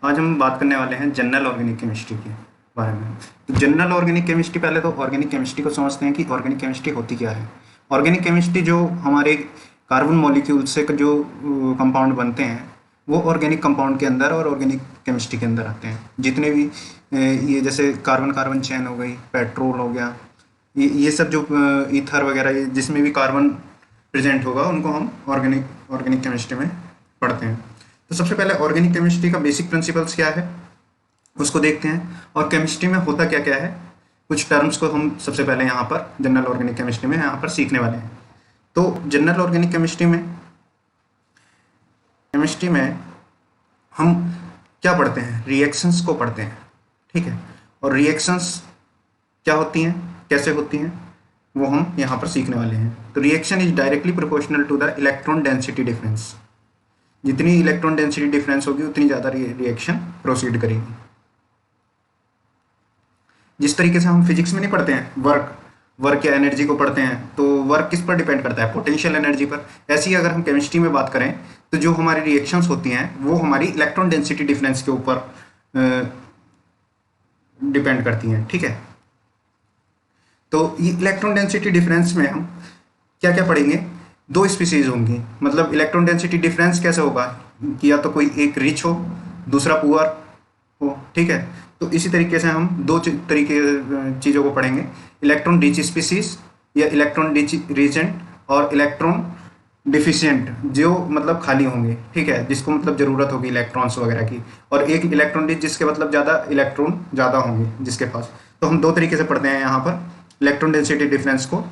आज हम बात करने वाले हैं जनरल ऑर्गेनिक केमिस्ट्री के बारे में। तो जनरल ऑर्गेनिक केमिस्ट्री, पहले तो ऑर्गेनिक केमिस्ट्री को समझते हैं कि ऑर्गेनिक केमिस्ट्री होती क्या है। ऑर्गेनिक केमिस्ट्री जो हमारे कार्बन मॉलिक्यूल से जो कंपाउंड बनते हैं वो ऑर्गेनिक कंपाउंड के अंदर और ऑर्गेनिक केमिस्ट्री के अंदर आते हैं। जितने भी ये जैसे कार्बन कार्बन चेन हो गई, पेट्रोल हो गया, ये सब जो ईथर वगैरह ये जिसमें भी कार्बन प्रेजेंट होगा उनको हम ऑर्गेनिक केमिस्ट्री में पढ़ते हैं। तो सबसे पहले ऑर्गेनिक केमिस्ट्री का बेसिक प्रिंसिपल्स क्या है उसको देखते हैं, और केमिस्ट्री में होता क्या क्या है। कुछ टर्म्स को हम सबसे पहले यहाँ पर जनरल ऑर्गेनिक केमिस्ट्री में यहाँ पर सीखने वाले हैं। तो जनरल ऑर्गेनिक केमिस्ट्री में हम क्या पढ़ते हैं, रिएक्शंस को पढ़ते हैं, ठीक है। और रिएक्शंस क्या होती हैं, कैसे होती हैं, वो हम यहाँ पर सीखने वाले हैं। तो reaction is directly proportional to the electron density difference. जितनी इलेक्ट्रॉन डेंसिटी डिफरेंस होगी उतनी ज़्यादा रिएक्शन प्रोसीड करेगी। जिस तरीके से हम फिजिक्स में नहीं पढ़ते हैं वर्क या एनर्जी को पढ़ते हैं, तो वर्क किस पर डिपेंड करता है, पोटेंशियल एनर्जी पर। ऐसे ही अगर हम केमिस्ट्री में बात करें तो जो हमारी रिएक्शंस होती हैं वो हमारी इलेक्ट्रॉन डेंसिटी डिफरेंस के ऊपर डिपेंड करती हैं, ठीक है। तो ये इलेक्ट्रॉन डेंसिटी डिफरेंस में हम क्या क्या पढ़ेंगे, दो स्पीसीज होंगी। मतलब इलेक्ट्रॉन डेंसिटी डिफरेंस कैसे होगा कि या तो कोई एक रिच हो दूसरा पुअर हो, ठीक है। तो इसी तरीके से हम दो तरीके चीज़ों को पढ़ेंगे, इलेक्ट्रॉन रिच स्पीसीज या इलेक्ट्रॉन रिच रीजेंट, और इलेक्ट्रॉन डिफिशिएंट जो मतलब खाली होंगे, ठीक है, जिसको मतलब ज़रूरत होगी इलेक्ट्रॉन्स वगैरह की, और एक इलेक्ट्रॉन रिच जिसके मतलब इलेक्ट्रॉन ज़्यादा होंगे जिसके पास। तो हम दो तरीके से पढ़ते हैं यहाँ पर इलेक्ट्रॉन डेंसिटी डिफरेंस को,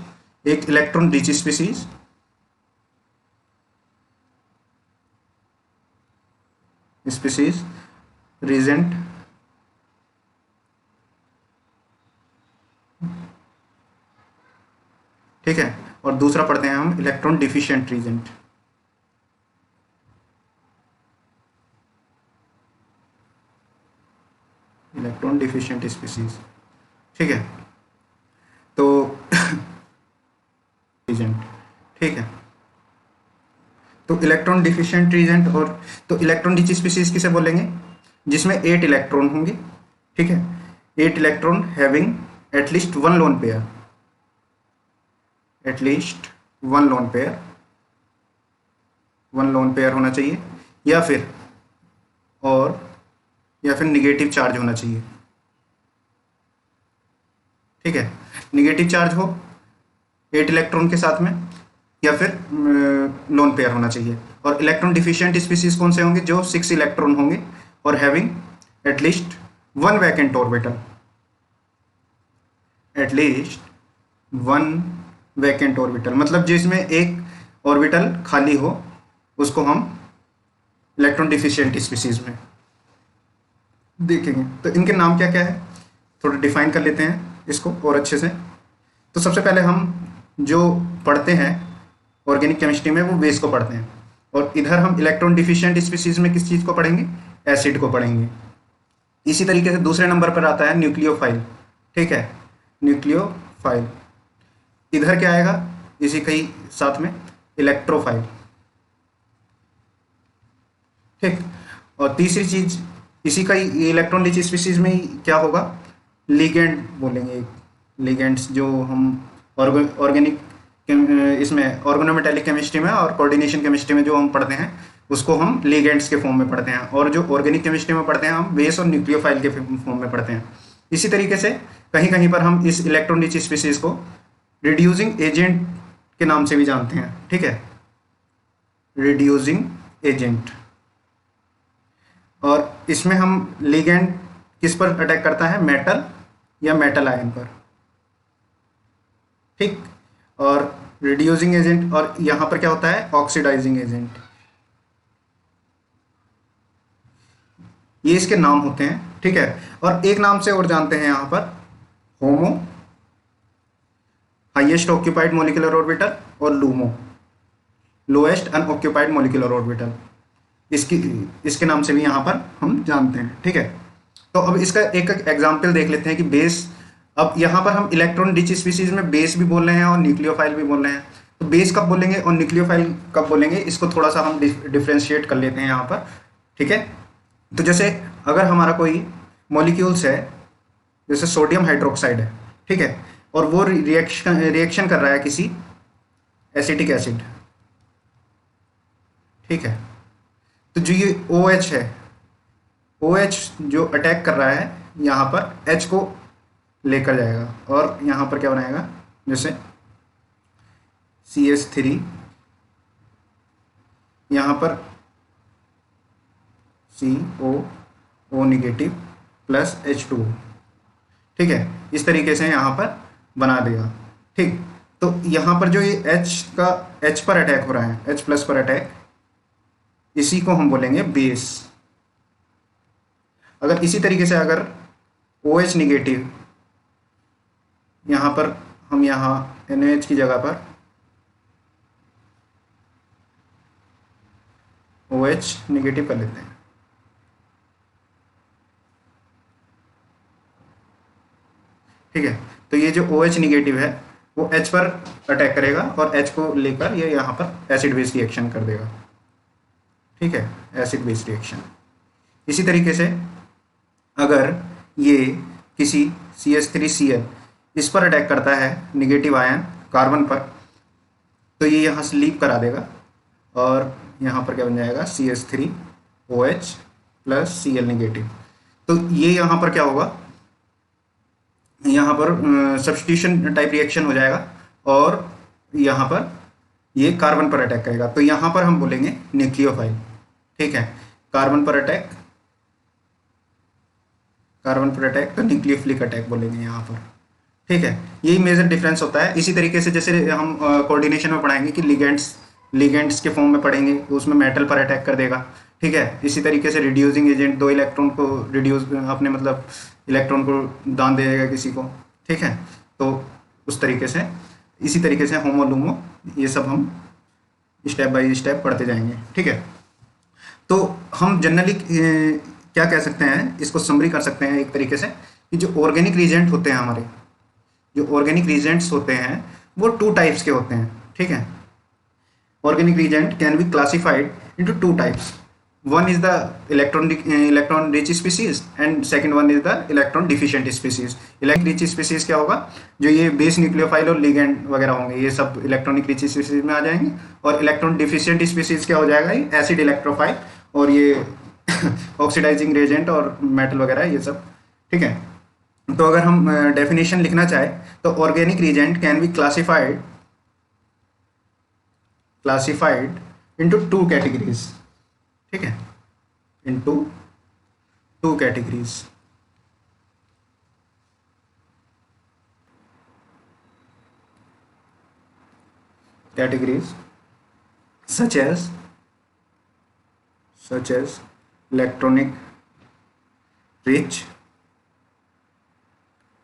एक इलेक्ट्रॉन रिच स्पीसीज रीजेंट, ठीक है, और दूसरा पढ़ते हैं हम electron deficient reagent. Electron deficient species, ठीक है। तो रीजेंट, ठीक है। तो इलेक्ट्रॉन डिफिशिएंट रीजेंट और तो इलेक्ट्रॉन रिच स्पीसीज किसे बोलेंगे, जिसमें 8 इलेक्ट्रॉन होंगे, ठीक है। 8 electron having at least one lone pair, at least one lone pair होना चाहिए, या फिर निगेटिव चार्ज होना चाहिए, ठीक है। निगेटिव चार्ज हो 8 इलेक्ट्रॉन के साथ में, या फिर लोन पेयर होना चाहिए। और इलेक्ट्रॉन डिफिशिएंट स्पीसीज कौन से होंगे, जो 6 इलेक्ट्रॉन होंगे और having at least one vacant orbital, at least one vacant orbital, मतलब जिसमें एक ऑर्बिटल खाली हो, उसको हम इलेक्ट्रॉन डिफिशिएंट स्पीसीज में देखेंगे। तो इनके नाम क्या क्या है, थोड़ा डिफाइन कर लेते हैं इसको और अच्छे से। तो सबसे पहले हम जो पढ़ते हैं ऑर्गेनिक केमिस्ट्री में वो बेस को पढ़ते हैं, और इधर हम इलेक्ट्रॉन डिफिशिएंट स्पीसीज में किस चीज़ को पढ़ेंगे, एसिड को पढ़ेंगे। इसी तरीके से दूसरे नंबर पर आता है न्यूक्लियोफाइल, ठीक है, न्यूक्लियोफाइल। इधर क्या आएगा इसी के ही साथ में, इलेक्ट्रोफाइल, ठीक। और तीसरी चीज इसी का ही इलेक्ट्रॉन रिच स्पीसीज में ही क्या होगा, लिगेंड बोलेंगे। लिगेंड्स जो हम ऑर्गेनिक इसमें ऑर्गेनोमेटेलिक केमिस्ट्री में और कोऑर्डिनेशन केमिस्ट्री में जो हम पढ़ते हैं उसको हम लिगेंड्स के फॉर्म में पढ़ते हैं, और जो ऑर्गेनिक केमिस्ट्री में पढ़ते हैं हम बेस और न्यूक्लियोफाइल के फॉर्म में पढ़ते हैं। इसी तरीके से कहीं कहीं पर हम इस इलेक्ट्रॉन रिच स्पीसीज को रिड्यूसिंग एजेंट के नाम से भी जानते हैं, ठीक है, रिड्यूसिंग एजेंट। और इसमें हम लिगेंड किस पर अटैक करता है, मेटल या मेटल आयन पर, ठीक। और रिड्यूसिंग एजेंट, और यहाँ पर क्या होता है, ऑक्सीडाइजिंग एजेंट। ये इसके नाम होते हैं, ठीक है। और एक नाम से और जानते हैं यहाँ पर, होमो, हाईएस्ट ऑक्यूपाइड मॉलिक्यूलर ऑर्बिटल, और LUMO, lowest unoccupied molecular orbital. इसके नाम से भी यहाँ पर हम जानते हैं, ठीक है। तो अब इसका एक एग्जाम्पल देख लेते हैं कि बेस, अब यहाँ पर हम इलेक्ट्रॉन रिच स्पीसीज में बेस भी बोल रहे हैं और न्यूक्लियोफाइल भी बोल रहे हैं। तो बेस कब बोलेंगे और न्यूक्लियोफाइल कब बोलेंगे, इसको थोड़ा सा हम डिफ्रेंशिएट कर लेते हैं यहाँ पर, ठीक है। तो जैसे अगर हमारा कोई मॉलिक्यूल्स है, जैसे सोडियम हाइड्रोक्साइड है, ठीक है, और वो रिएक्शन कर रहा है किसी एसिटिक एसिड, ठीक है, तो जो ये ओ एच है, ओ एच जो अटैक कर रहा है यहाँ पर एच को लेकर जाएगा और यहाँ पर क्या बनाएगा, जैसे CH3, यहाँ पर CO निगेटिव प्लस H2, ठीक है, इस तरीके से यहाँ पर बना देगा, ठीक। तो यहाँ पर जो ये H पर अटैक हो रहा है, H प्लस पर अटैक, इसी को हम बोलेंगे बेस। अगर इसी तरीके से अगर OH निगेटिव, यहाँ पर हम यहाँ NaH की जगह पर OH निगेटिव कर लेते हैं, ठीक है। तो ये जो OH निगेटिव है वो H पर अटैक करेगा और H को लेकर ये यहाँ पर एसिड बेस रिएक्शन कर देगा, ठीक है, एसिड बेस रिएक्शन। इसी तरीके से अगर ये किसी CH3Cl इस पर अटैक करता है निगेटिव आयन कार्बन पर, तो ये यहाँ से लीव करा देगा और यहाँ पर क्या बन जाएगा, CH3OH प्लस Cl निगेटिव। तो ये यहाँ पर क्या होगा, यहाँ पर सब्स्टिट्यूशन टाइप रिएक्शन हो जाएगा और यहाँ पर ये कार्बन पर अटैक करेगा, तो यहाँ पर हम बोलेंगे न्यूक्लियोफाइल, ठीक है। कार्बन पर अटैक तो न्यूक्लियोफिलिक अटैक बोलेंगे यहाँ पर, ठीक है। यही मेजर डिफरेंस होता है। इसी तरीके से जैसे हम कोऑर्डिनेशन में पढ़ाएंगे कि लिगेंड्स के फॉर्म में पढ़ेंगे, तो उसमें मेटल पर अटैक कर देगा, ठीक है। इसी तरीके से रिड्यूसिंग एजेंट, 2 इलेक्ट्रॉन को रिड्यूस, अपने मतलब इलेक्ट्रॉन को दान दे देगा किसी को, ठीक है। तो उस तरीके से, इसी तरीके से होमो लूमो, ये सब हम स्टेप बाय स्टेप पढ़ते जाएंगे, ठीक है। तो हम जनरली क्या कह सकते हैं, इसको समरी कर सकते हैं एक तरीके से कि जो ऑर्गेनिक रिएजेंट होते हैं हमारे, जो ऑर्गेनिक रिएजेंट्स होते हैं वो 2 टाइप्स के होते हैं, ठीक है। Organic reagent can be classified into 2 types. One is the electron rich species and second one is the electron deficient species. Electronic rich species क्या होगा, जो ये बेस न्यूक्लियोफाइल और लिगेंड वगैरह होंगे, ये सब इलेक्ट्रॉनिक रिच स्पीसीज में आ जाएंगे। और इलेक्ट्रॉन डिफिशिएंट स्पीसीज क्या हो जाएगा, ये एसिड इलेक्ट्रोफाइल और ये ऑक्सीडाइजिंग रेजेंट और मेटल वगैरह, ये सब, ठीक है। तो अगर हम डेफिनेशन लिखना चाहे तो organic reagent can be classified into 2 categories, ठीक है, into 2 categories. Such as electronic rich,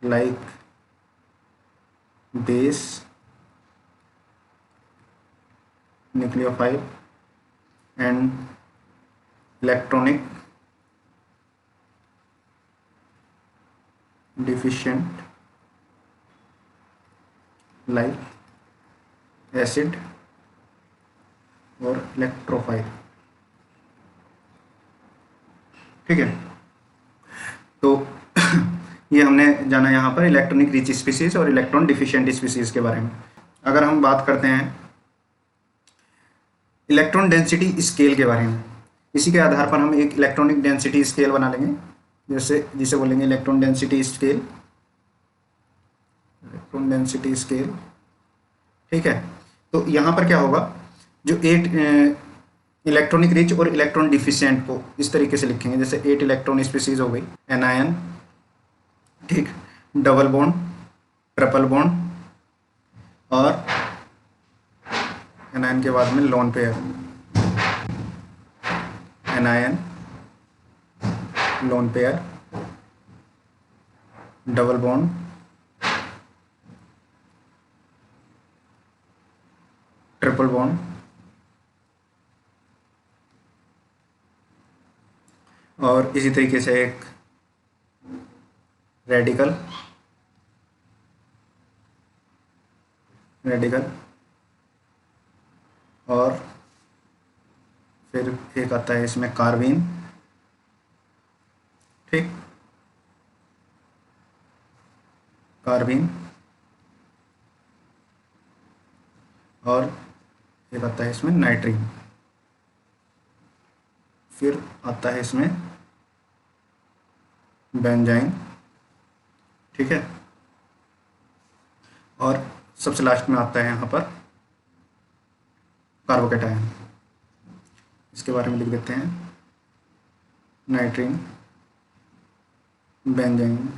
like base nucleophile, and electronic deficient like acid और इलेक्ट्रोफाइल, ठीक है। तो ये हमने जाना यहाँ पर इलेक्ट्रॉनिक रिच स्पीसीज और इलेक्ट्रॉन डिफिशिएंट स्पीसीज के बारे में। अगर हम बात करते हैं इलेक्ट्रॉन डेंसिटी स्केल के बारे में, इसी के आधार पर हम एक इलेक्ट्रॉनिक डेंसिटी स्केल बना लेंगे, जिसे बोलेंगे इलेक्ट्रॉन डेंसिटी स्केल, ठीक है। तो यहाँ पर क्या होगा, जो 8 इलेक्ट्रॉनिक रिच और इलेक्ट्रॉन डिफिशिएंट को इस तरीके से लिखेंगे, जैसे 8 इलेक्ट्रॉन स्पीसीज हो गई, एनायन, ठीक, डबल बॉन्ड, ट्रिपल बॉन्ड और एनायन के बाद में lone pair, anion, lone pair, double bond, triple bond और इसी तरीके से एक रेडिकल और फिर एक आता है इसमें कार्बीन ठीक, कार्बिन, और एक आता है इसमें नाइट्रीन, फिर आता है इसमें बेंजाइन, ठीक है, और सबसे लास्ट में आता है यहाँ पर कार्बोकेटायन। इसके बारे में लिख देते हैं, नाइट्रीन, बेंजाइन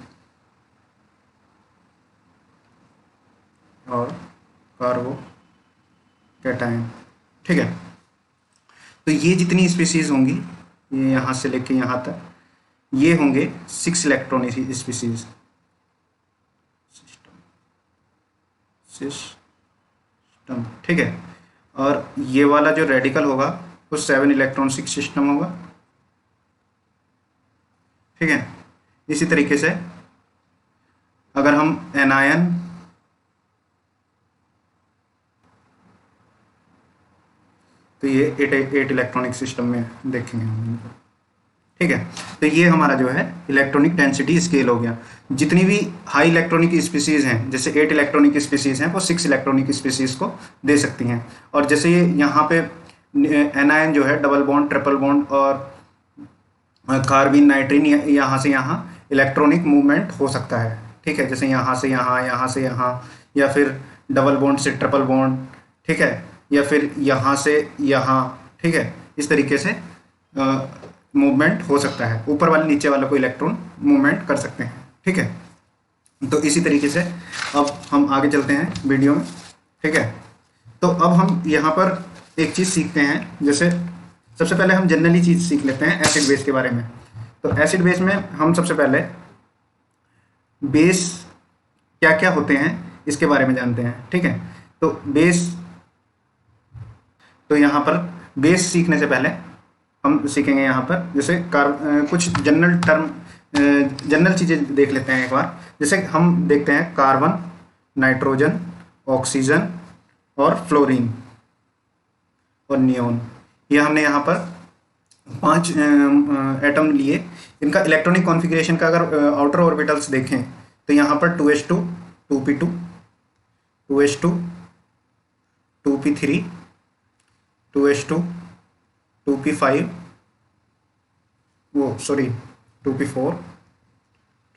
और कार्बोकेटायन, ठीक है। तो ये जितनी स्पीसीज होंगी, ये यहाँ से लेके यहाँ तक, ये होंगे 6 इलेक्ट्रॉनिक स्पीसीज, सिस्टम, ठीक है। और ये वाला जो रेडिकल होगा वो 7 इलेक्ट्रॉन 6 सिस्टम होगा, ठीक है। इसी तरीके से अगर हम एनायन, तो ये 8 इलेक्ट्रॉनिक सिस्टम में देखेंगे हम इनको, ठीक है। तो ये हमारा जो है इलेक्ट्रॉनिक डेंसिटी स्केल हो गया। जितनी भी हाई इलेक्ट्रॉनिक स्पीसीज हैं, जैसे 8 इलेक्ट्रॉनिक स्पीसीज हैं, वो 6 इलेक्ट्रॉनिक स्पीसीज को दे सकती हैं। और जैसे ये यहाँ पे एनायन जो है डबल बॉन्ड, ट्रिपल बॉन्ड और कार्बिन, नाइट्रीन, यहाँ से यहाँ इलेक्ट्रॉनिक मूवमेंट हो सकता है, ठीक है। जैसे यहाँ से यहाँ, यहाँ से यहाँ, या फिर डबल बॉन्ड से ट्रिपल बॉन्ड, ठीक है, या फिर यहाँ से यहाँ, ठीक है। इस तरीके से मूवमेंट हो सकता है, ऊपर वाले नीचे वाले को इलेक्ट्रॉन मूवमेंट कर सकते हैं, ठीक है। तो इसी तरीके से अब हम आगे चलते हैं वीडियो में, ठीक है। तो अब हम यहाँ पर एक चीज़ सीखते हैं, जैसे सबसे पहले हम जनरली चीज़ सीख लेते हैं एसिड बेस के बारे में। तो एसिड बेस में हम सबसे पहले बेस क्या क्या होते हैं इसके बारे में जानते हैं, ठीक है। तो बेस, तो यहाँ पर बेस सीखने से पहले हम सीखेंगे यहाँ पर जैसे कुछ जनरल टर्म, जनरल चीज़ें देख लेते हैं एक बार। जैसे हम देखते हैं कार्बन, नाइट्रोजन, ऑक्सीजन और फ्लोरीन और नियोन। ये हमने यहाँ पर 5 एटम लिए। इनका इलेक्ट्रॉनिक कॉन्फ़िगरेशन का अगर आउटर ऑर्बिटल्स देखें तो यहाँ पर 2s2, 2p2, 2s2, 2p3, 2s2, 2p5, 2p4,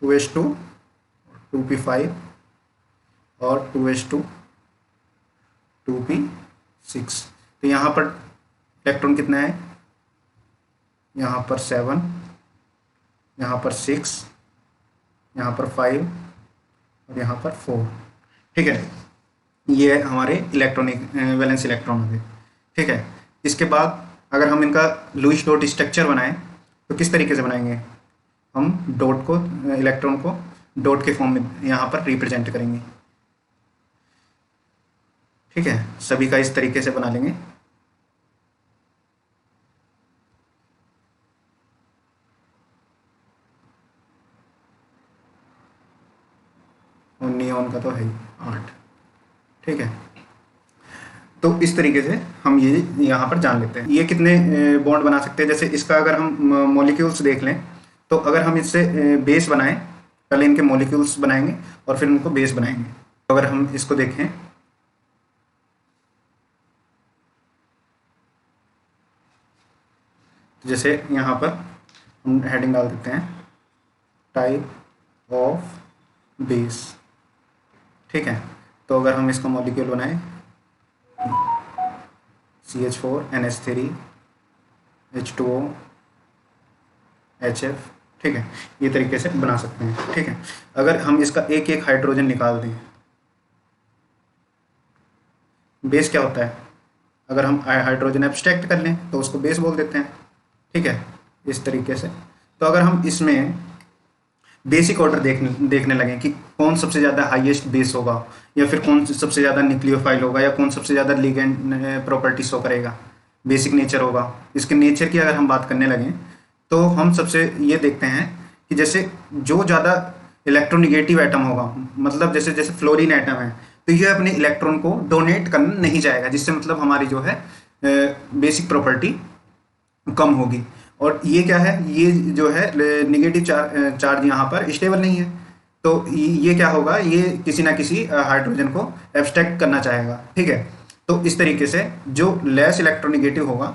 2s2, 2p5 और 2s2, 2p6। तो यहाँ पर इलेक्ट्रॉन कितना है, यहाँ पर 7, यहाँ पर 6, यहाँ पर 5 और यहाँ पर 4, ठीक है। ये हमारे इलेक्ट्रॉनिक वैलेंस इलेक्ट्रॉन हो गए, ठीक है। इसके बाद अगर हम इनका लुईस डॉट स्ट्रक्चर बनाएं तो किस तरीके से बनाएंगे, हम डॉट को, इलेक्ट्रॉन को डॉट के फॉर्म में यहाँ पर रिप्रेजेंट करेंगे, ठीक है। सभी का इस तरीके से बना लेंगे। और नियॉन का तो है ही 8, ठीक है। तो इस तरीके से हम ये यहाँ पर जान लेते हैं ये कितने बॉन्ड बना सकते हैं। जैसे इसका अगर हम मॉलिक्यूल्स देख लें तो अगर हम इससे बेस बनाएं, पहले इनके मॉलिक्यूल्स बनाएंगे और फिर उनको बेस बनाएंगे। तो अगर हम इसको देखें तो जैसे यहाँ पर हम हेडिंग डाल देते हैं टाइप ऑफ बेस, ठीक है। तो अगर हम इसका मॉलिक्यूल बनाएं CH4 NH3 H2O HF, ठीक है, ये तरीके से बना सकते हैं, ठीक है। अगर हम इसका एक एक हाइड्रोजन निकाल दें, बेस क्या होता है, अगर हम हाइड्रोजन एब्स्ट्रैक्ट कर लें तो उसको बेस बोल देते हैं, ठीक है, इस तरीके से। तो अगर हम इसमें बेसिक ऑर्डर देखने लगे कि कौन सबसे ज़्यादा हाईएस्ट बेस होगा, या फिर कौन सबसे ज़्यादा न्यूक्लियोफाइल होगा, या कौन सबसे ज़्यादा लिगेंड प्रॉपर्टी शो करेगा, बेसिक नेचर होगा, इसके नेचर की अगर हम बात करने लगें तो हम सबसे ये देखते हैं कि जैसे जो ज़्यादा इलेक्ट्रोनिगेटिव एटम होगा, मतलब जैसे जैसे फ्लोरीन एटम है, तो ये अपने इलेक्ट्रॉन को डोनेट करना नहीं चाहेगा, जिससे मतलब हमारी जो है बेसिक प्रॉपर्टी कम होगी। और ये क्या है, ये जो है निगेटिव चार्ज यहाँ पर स्टेबल नहीं है, तो ये क्या होगा, ये किसी ना किसी हाइड्रोजन को एब्स्ट्रैक्ट करना चाहेगा, ठीक है। तो इस तरीके से जो लेस इलेक्ट्रोनिगेटिव होगा,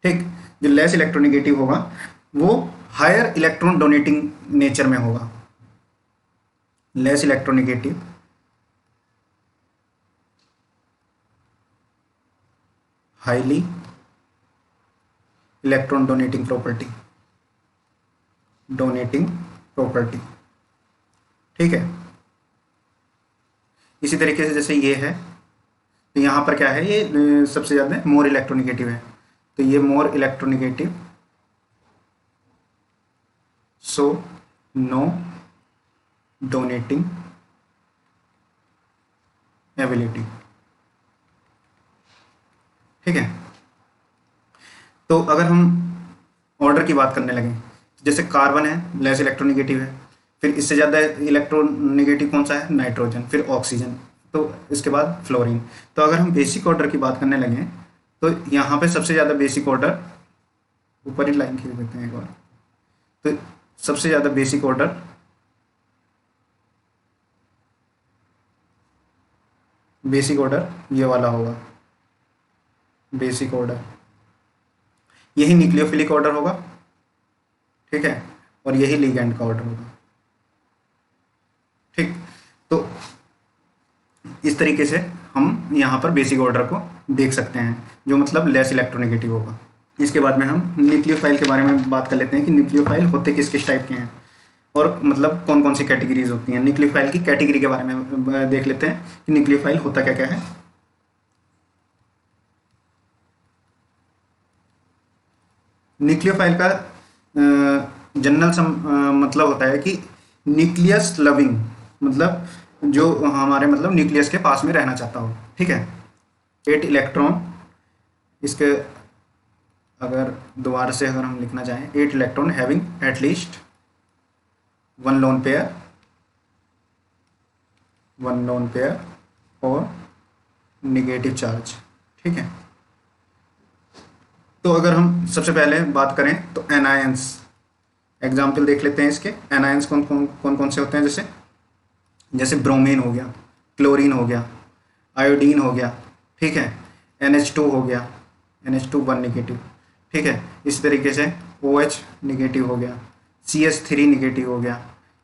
ठीक, जो लेस इलेक्ट्रोनिगेटिव होगा वो हायर इलेक्ट्रॉन डोनेटिंग नेचर में होगा। Less electronegative highly electron donating property, ठीक है। इसी तरीके से जैसे ये है, तो यहाँ पर क्या है, ये सबसे ज़्यादा मोर इलेक्ट्रोनिगेटिव है, तो ये more electronegative, so no donating ability, ठीक है। तो अगर हम ऑर्डर की बात करने लगें, जैसे कार्बन है लेस इलेक्ट्रोनिगेटिव है, फिर इससे ज़्यादा इलेक्ट्रोनिगेटिव कौन सा है, नाइट्रोजन, फिर ऑक्सीजन, तो इसके बाद फ्लोरीन। तो अगर हम बेसिक ऑर्डर की बात करने लगें तो यहाँ पे सबसे ज़्यादा बेसिक ऑर्डर, ऊपर ही लाइन खींच देते हैं एक बार, तो सबसे ज़्यादा बेसिक ऑर्डर ये वाला होगा, बेसिक ऑर्डर, यही न्यूक्लियोफिलिक ऑर्डर होगा, ठीक है, और यही लिगैंड का ऑर्डर होगा, ठीक। तो इस तरीके से हम यहाँ पर बेसिक ऑर्डर को देख सकते हैं, जो मतलब लेस इलेक्ट्रोनेगेटिव होगा। इसके बाद में हम न्यूक्लियोफाइल के बारे में बात कर लेते हैं कि न्यूक्लियोफाइल होते किस किस टाइप के हैं और मतलब कौन कौन सी कैटेगरीज होती हैं। न्यूक्लियोफाइल की कैटेगरी के बारे में देख लेते हैं कि न्यूक्लियोफाइल होता क्या क्या है। न्यूक्लियोफाइल का जनरल मतलब होता है कि न्यूक्लियस लविंग, मतलब जो हमारे मतलब न्यूक्लियस के पास में रहना चाहता हो, ठीक है। 8 इलेक्ट्रॉन, इसके अगर दोबारा से अगर हम लिखना चाहें, 8 electron having at least one lone pair और नेगेटिव चार्ज, ठीक है। तो अगर हम सबसे पहले बात करें तो एनायंस, एग्जाम्पल देख लेते हैं इसके। एनायंस कौन से होते हैं, जैसे ब्रोमीन हो गया, क्लोरीन हो गया, आयोडीन हो गया, ठीक है, NH2 हो गया, NH2 1 निगेटिव, ठीक है। इसी तरीके से OH निगेटिव हो गया, CH3 निगेटिव हो गया।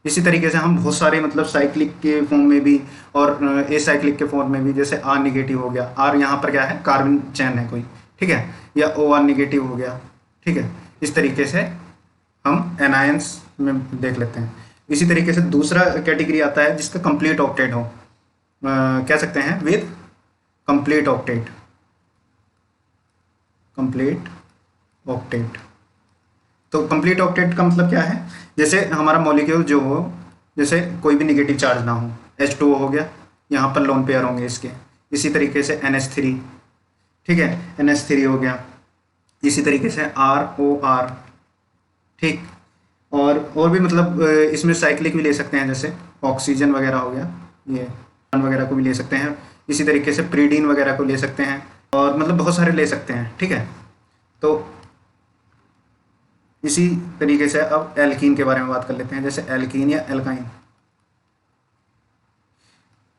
इसी तरीके से हम बहुत सारे मतलब साइक्लिक के फॉर्म में भी और एसाइक्लिक के फॉर्म में भी, जैसे R निगेटिव हो गया, R यहाँ पर क्या है, कार्बन चैन है कोई, ठीक है, या OR निगेटिव हो गया, ठीक है। इस तरीके से हम एनायंस में देख लेते हैं। इसी तरीके से दूसरा कैटेगरी आता है जिसका कंप्लीट ऑक्टेट हो, कह सकते हैं विद कंप्लीट ऑक्टेट। तो कंप्लीट ऑक्टेट का मतलब क्या है, जैसे हमारा मॉलिक्यूल जो हो, जैसे कोई भी नेगेटिव चार्ज ना हो, H2O हो गया, यहाँ पर लोन पेयर होंगे इसके। इसी तरीके से NH3, ठीक है, NH3 हो गया। इसी तरीके से ROR, ठीक। और भी मतलब इसमें साइक्लिक भी ले सकते हैं, जैसे ऑक्सीजन वगैरह हो गया, ये वगैरह को भी ले सकते हैं। इसी तरीके से प्रीडीन वगैरह को ले सकते हैं, और मतलब बहुत सारे ले सकते हैं, ठीक है। तो इसी तरीके से अब एल्कीन के बारे में बात कर लेते हैं, जैसे एल्कीन या एल्काइन,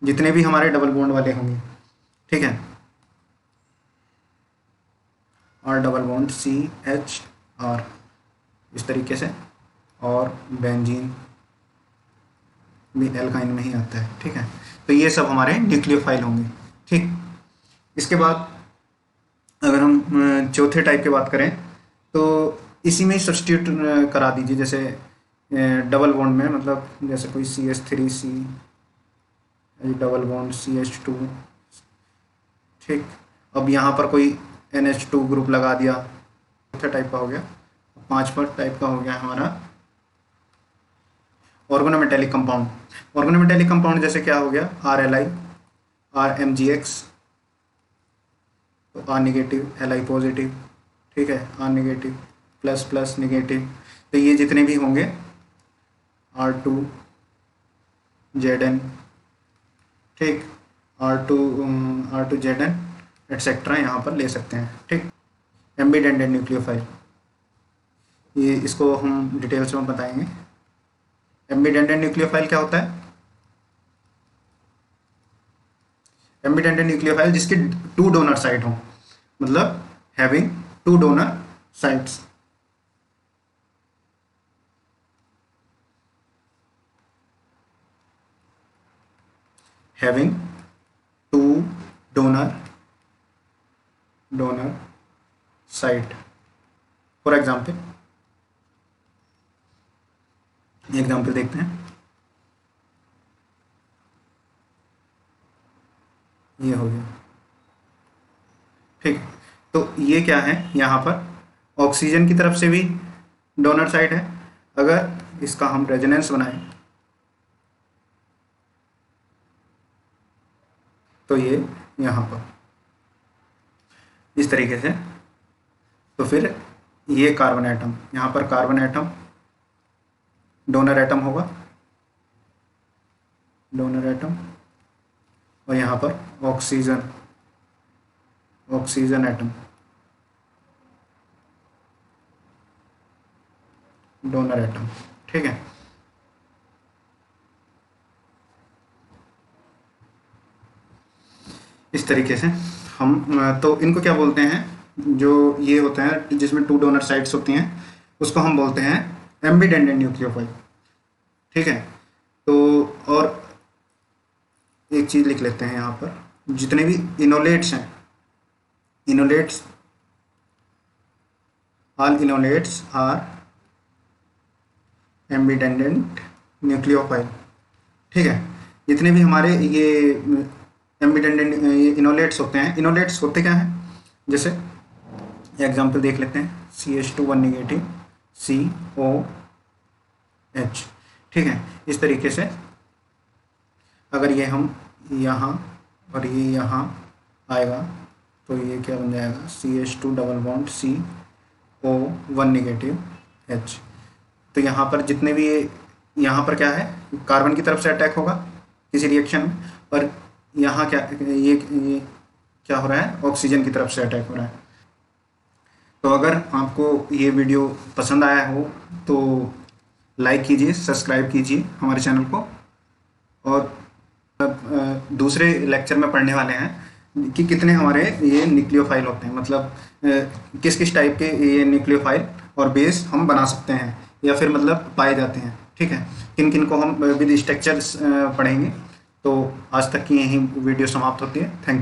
जितने भी हमारे डबल बॉन्ड वाले होंगे, ठीक है, और डबल बॉन्ड CHR, इस तरीके से, और बेंजीन भी एल्काइन में ही आता है, ठीक है। तो ये सब हमारे न्यूक्लियोफाइल होंगे, ठीक। इसके बाद अगर हम चौथे टाइप की बात करें तो इसी में ही सब्स्टिट्यूट करा दीजिए, जैसे डबल बॉन्ड में, मतलब जैसे कोई CH3C, डबल बॉन्ड CH2, ठीक। अब यहाँ पर कोई NH2 ग्रुप लगा दिया, चौथा टाइप का हो गया। पांचवा टाइप का हो गया हमारा ऑर्गेनोमेटेलिक कंपाउंड। ऑर्गेनोमेटेलिक कंपाउंड जैसे क्या हो गया, RLI, RMGX, तो R निगेटिव, Li पॉजिटिव, ठीक है, R negative, plus plus negative, तो ये जितने भी होंगे R2ZN, ठीक, R2ZN एटसेट्रा यहाँ पर ले सकते हैं, ठीक। एम्बीडेंटेड न्यूक्लियोफाइल, ये इसको हम डिटेल्स में बताएंगे। एम्बीडेंटेड न्यूक्लियोफाइल क्या होता है? एम्बीडेंटेड न्यूक्लियोफाइल जिसके 2 डोनर साइट हों, मतलब having 2 donor sites. Having 2 donor site. For example देखते हैं, ये हो गया, ठीक। तो ये क्या है, यहाँ पर ऑक्सीजन की तरफ से भी डोनर साइट है। अगर इसका हम रेजोनेंस बनाएं तो ये यहाँ पर इस तरीके से, तो फिर ये कार्बन एटम, यहाँ पर कार्बन एटम डोनर एटम होगा, डोनर एटम, और यहाँ पर ऑक्सीजन एटम, डोनर एटम, ठीक है। इस तरीके से हम, तो इनको क्या बोलते हैं, जो ये होता है जिसमें 2 डोनर साइट्स होती हैं, उसको हम बोलते हैं एम्बीडेंटेड न्यूक्लियोफाइल, ठीक है। तो और एक चीज़ लिख लेते हैं यहाँ पर, जितने भी इनोलेट्स हैं, ऑल इनोलेट्स आर एम्बीडेंटेड न्यूक्लियोफाइल, ठीक है। जितने भी हमारे ये एम्बीडेंटेड इनोलेट्स होते हैं, इनोलेट्स होते क्या हैं, जैसे एग्जाम्पल देख लेते हैं, CH2 1 नेगेटिव COH, ठीक है। इस तरीके से अगर ये हम यहाँ और ये यहाँ आएगा तो ये क्या बन जाएगा, CH2 double bond CO1 negative H। तो यहाँ पर जितने भी ये, यहाँ पर क्या है, कार्बन की तरफ से अटैक होगा किसी रिएक्शन में, और यहाँ क्या, ये क्या हो रहा है, ऑक्सीजन की तरफ से अटैक हो रहा है। तो अगर आपको ये वीडियो पसंद आया हो तो लाइक कीजिए, सब्सक्राइब कीजिए हमारे चैनल को, और दूसरे लेक्चर में पढ़ने वाले हैं कि कितने हमारे ये न्यूक्लियोफाइल होते हैं, मतलब किस किस टाइप के ये न्यूक्लियोफाइल और बेस हम बना सकते हैं, या फिर मतलब पाए जाते हैं, ठीक है। किन किन को हम विद स्ट्रक्चर्स पढ़ेंगे। तो आज तक की यही वीडियो समाप्त होती है। Thank you.